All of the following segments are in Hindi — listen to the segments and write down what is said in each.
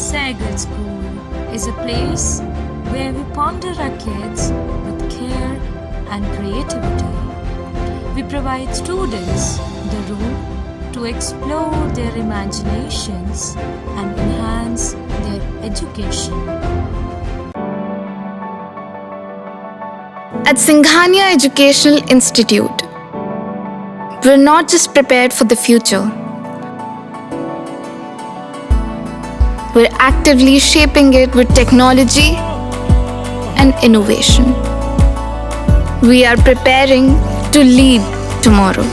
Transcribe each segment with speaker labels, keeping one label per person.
Speaker 1: Saigal School is a place where we ponder our kids with care and creativity. We provide students the room to explore their imaginations and enhance their education.
Speaker 2: At Singhania Educational Institute, we're not just prepared for the future, we're actively shaping it with technology and innovation. We are preparing to lead tomorrow.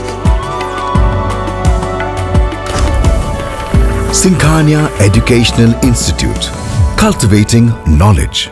Speaker 3: Singhania Educational Institute, cultivating knowledge.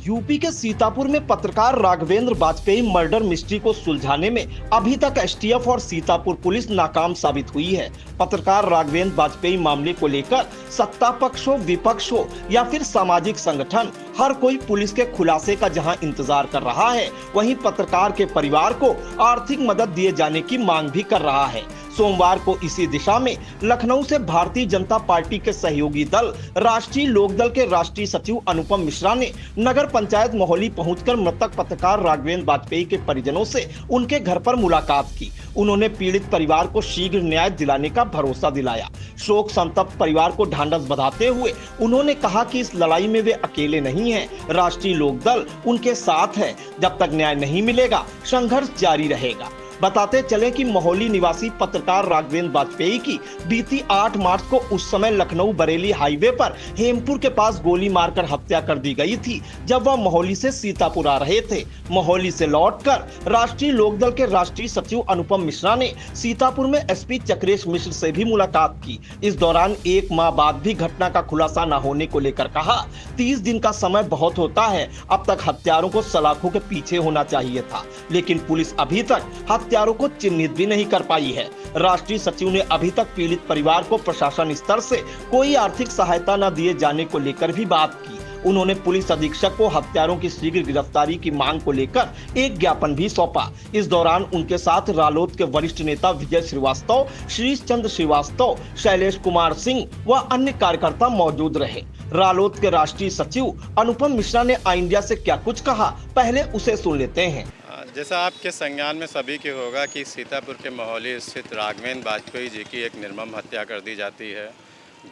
Speaker 4: UP के सीतापुर में पत्रकार राघवेंद्र वाजपेयी मर्डर मिस्ट्री को सुलझाने में अभी तक एसटीएफ और सीतापुर पुलिस नाकाम साबित हुई है। पत्रकार राघवेंद्र वाजपेयी मामले को लेकर सत्ता पक्ष हो, विपक्ष हो या फिर सामाजिक संगठन, हर कोई पुलिस के खुलासे का जहां इंतजार कर रहा है, वहीं पत्रकार के परिवार को आर्थिक मदद दिए जाने की मांग भी कर रहा है। सोमवार को इसी दिशा में लखनऊ से भारतीय जनता पार्टी के सहयोगी दल राष्ट्रीय लोकदल के राष्ट्रीय सचिव अनुपम मिश्रा ने नगर पंचायत मोहाली पहुंचकर मृतक पत्रकार राघवेंद्र वाजपेयी के परिजनों से उनके घर पर मुलाकात की। उन्होंने पीड़ित परिवार को शीघ्र न्याय दिलाने का भरोसा दिलाया। शोक संतप्त परिवार को ढांढस बंधाते हुए उन्होंने कहा कि इस लड़ाई में वे अकेले नहीं हैं, राष्ट्रीय लोकदल उनके साथ है। जब तक न्याय नहीं मिलेगा, संघर्ष जारी रहेगा। बताते चले कि मोहाली निवासी पत्रकार राघवेंद्र वाजपेयी की बीती 8 मार्च को उस समय लखनऊ बरेली हाईवे पर हेमपुर के पास गोली मारकर हत्या कर दी गई थी, जब वह मोहाली से सीतापुर आ रहे थे। मोहाली से लौटकर राष्ट्रीय लोकदल के राष्ट्रीय सचिव अनुपम मिश्रा ने सीतापुर में एसपी चक्रेश मिश्र से भी मुलाकात की। इस दौरान 1 माह बाद भी घटना का खुलासा न होने को लेकर कहा, 30 दिन का समय बहुत होता है, अब तक हत्यारों को सलाखों के पीछे होना चाहिए था, लेकिन पुलिस अभी तक हत्यारों को चिन्हित भी नहीं कर पाई है। राष्ट्रीय सचिव ने अभी तक पीड़ित परिवार को प्रशासन स्तर से कोई आर्थिक सहायता न दिए जाने को लेकर भी बात की। उन्होंने पुलिस अधीक्षक को हत्यारों की शीघ्र गिरफ्तारी की मांग को लेकर एक ज्ञापन भी सौंपा। इस दौरान उनके साथ रालोद के वरिष्ठ नेता विजय श्रीवास्तव, श्रीश चंद्र श्रीवास्तव, शैलेश कुमार सिंह व अन्य कार्यकर्ता मौजूद रहे। रालोद के राष्ट्रीय सचिव अनुपम मिश्रा ने आई इंडिया से क्या कुछ कहा, पहले उसे सुन लेते हैं।
Speaker 5: जैसा आपके संज्ञान में सभी के होगा कि सीतापुर के मोहाली स्थित राघवेंद्र वाजपेयी जी की एक निर्मम हत्या कर दी जाती है।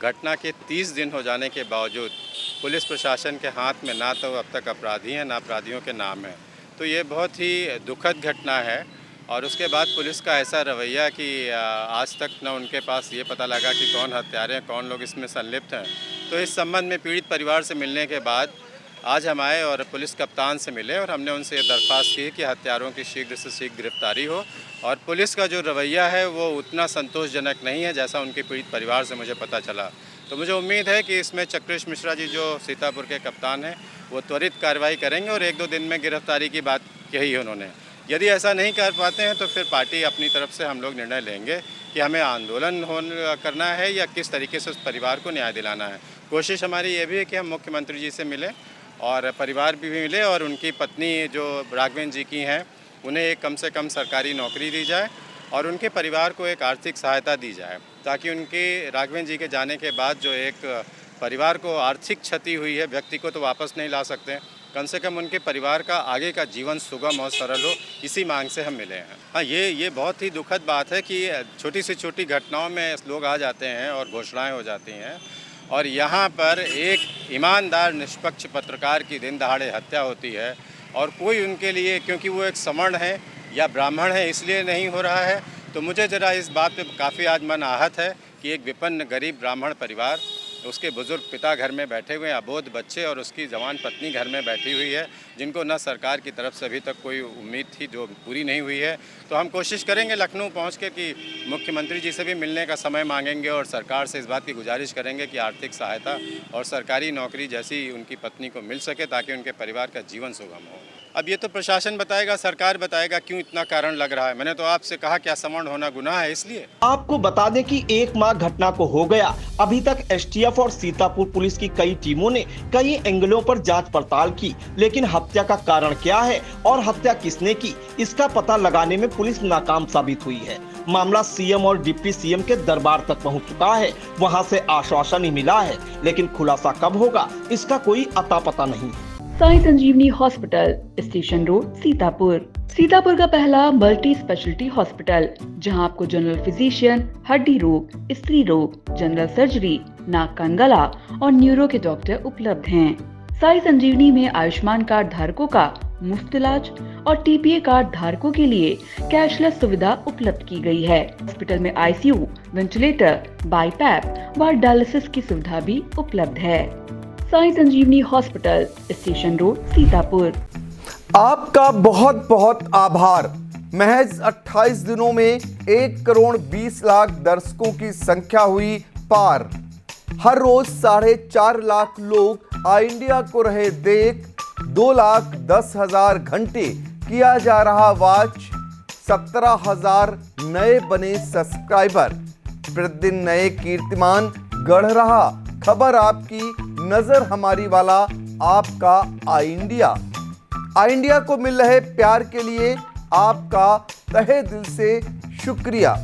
Speaker 5: घटना के 30 दिन हो जाने के बावजूद पुलिस प्रशासन के हाथ में ना तो अब तक अपराधी हैं, ना अपराधियों के नाम है। तो ये बहुत ही दुखद घटना है। और उसके बाद पुलिस का ऐसा रवैया कि आज तक न उनके पास ये पता लगा कि कौन हत्यारे हैं, कौन लोग इसमें संलिप्त हैं। तो इस संबंध में पीड़ित परिवार से मिलने के बाद आज हम आए और पुलिस कप्तान से मिले और हमने उनसे दरख्वास्त की कि हत्यारों की शीघ्र से शीघ्र गिरफ्तारी हो। और पुलिस का जो रवैया है वो उतना संतोषजनक नहीं है जैसा उनके पीड़ित परिवार से मुझे पता चला। तो मुझे उम्मीद है कि इसमें चक्रेश मिश्रा जी जो सीतापुर के कप्तान हैं वो त्वरित कार्रवाई करेंगे और 1-2 दिन में गिरफ्तारी की बात कही है उन्होंने। यदि ऐसा नहीं कर पाते हैं तो फिर पार्टी अपनी तरफ से हम लोग निर्णय लेंगे कि हमें आंदोलन करना है या किस तरीके से उस परिवार को न्याय दिलाना है। कोशिश हमारी ये भी है कि हम मुख्यमंत्री जी से मिलें और परिवार भी मिले और उनकी पत्नी जो राघवेंद्र जी की हैं उन्हें एक कम से कम सरकारी नौकरी दी जाए और उनके परिवार को एक आर्थिक सहायता दी जाए, ताकि उनके राघवेंद्र जी के जाने के बाद जो एक परिवार को आर्थिक क्षति हुई है, व्यक्ति को तो वापस नहीं ला सकते, कम से कम उनके परिवार का आगे का जीवन सुगम और सरल हो, इसी मांग से हम मिले हैं। हाँ, ये बहुत ही दुखद बात है कि छोटी से छोटी घटनाओं में लोग आ जाते हैं और घोषणाएँ हो जाती हैं और यहाँ पर एक ईमानदार निष्पक्ष पत्रकार की दिन दहाड़े हत्या होती है और कोई उनके लिए, क्योंकि वो एक सवर्ण है या ब्राह्मण है इसलिए नहीं हो रहा है। तो मुझे ज़रा इस बात पे काफ़ी आज मन आहत है कि एक विपन्न गरीब ब्राह्मण परिवार, उसके बुजुर्ग पिता घर में बैठे हुए हैं, अबोध बच्चे और उसकी जवान पत्नी घर में बैठी हुई है, जिनको न सरकार की तरफ से अभी तक कोई उम्मीद थी जो पूरी नहीं हुई है। तो हम कोशिश करेंगे लखनऊ पहुँच के कि मुख्यमंत्री जी से भी मिलने का समय मांगेंगे और सरकार से इस बात की गुजारिश करेंगे कि आर्थिक सहायता और सरकारी नौकरी जैसी उनकी पत्नी को मिल सके, ताकि उनके परिवार का जीवन सुगम हो। अब ये तो प्रशासन बताएगा, सरकार बताएगा क्यों इतना कारण लग रहा है। मैंने तो आपसे कहा क्या सवर्ण होना गुनाह है, इसलिए।
Speaker 4: आपको बता दें कि 1 माह घटना को हो गया, अभी तक एसटीएफ और सीतापुर पुलिस की कई टीमों ने कई एंगलों पर जांच पड़ताल की, लेकिन हत्या का कारण क्या है और हत्या किसने की, इसका पता लगाने में पुलिस नाकाम साबित हुई है। मामला सीएम और डिप्टी सीएम के दरबार तक पहुंच चुका है। वहां से आश्वासन ही मिला है, लेकिन खुलासा कब होगा इसका कोई अता पता नहीं।
Speaker 6: Sai Sanjeevani hospital, station road, Sitapur. Sitapur का पहला मल्टी स्पेशलिटी हॉस्पिटल, जहां आपको जनरल फिजिशियन, हड्डी रोग, स्त्री रोग, जनरल सर्जरी, नाक कान गला और न्यूरो के डॉक्टर उपलब्ध हैं। साई संजीवनी में आयुष्मान कार्ड धारकों का मुफ्त इलाज और टीपीए कार्ड धारकों के लिए कैशलेस सुविधा उपलब्ध की गई है। हॉस्पिटल में आईसीयू, वेंटिलेटर, बाईपैप व डायलिसिस की सुविधा भी उपलब्ध है। Sai Sanjeevani hospital, station road, Sitapur.
Speaker 7: आपका बहुत बहुत आभार। महज 28 दिनों में 1,20,00,000 दर्शकों की संख्या हुई पार। हर रोज 4.5 लाख लोग आई इंडिया को रहे देख। 2,10,000 घंटे किया जा रहा वॉच। 17,000 नए बने सब्सक्राइबर। प्रतिदिन नए कीर्तिमान गढ़ रहा खबर आपकी, नजर हमारी वाला आपका आई इंडिया। आई इंडिया को मिल रहे प्यार के लिए आपका तहे दिल से शुक्रिया।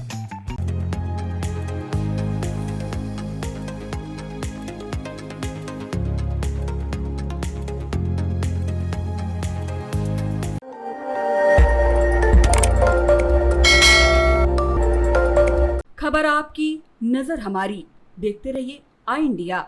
Speaker 8: खबर आपकी, नजर हमारी। देखते रहिए आई इंडिया।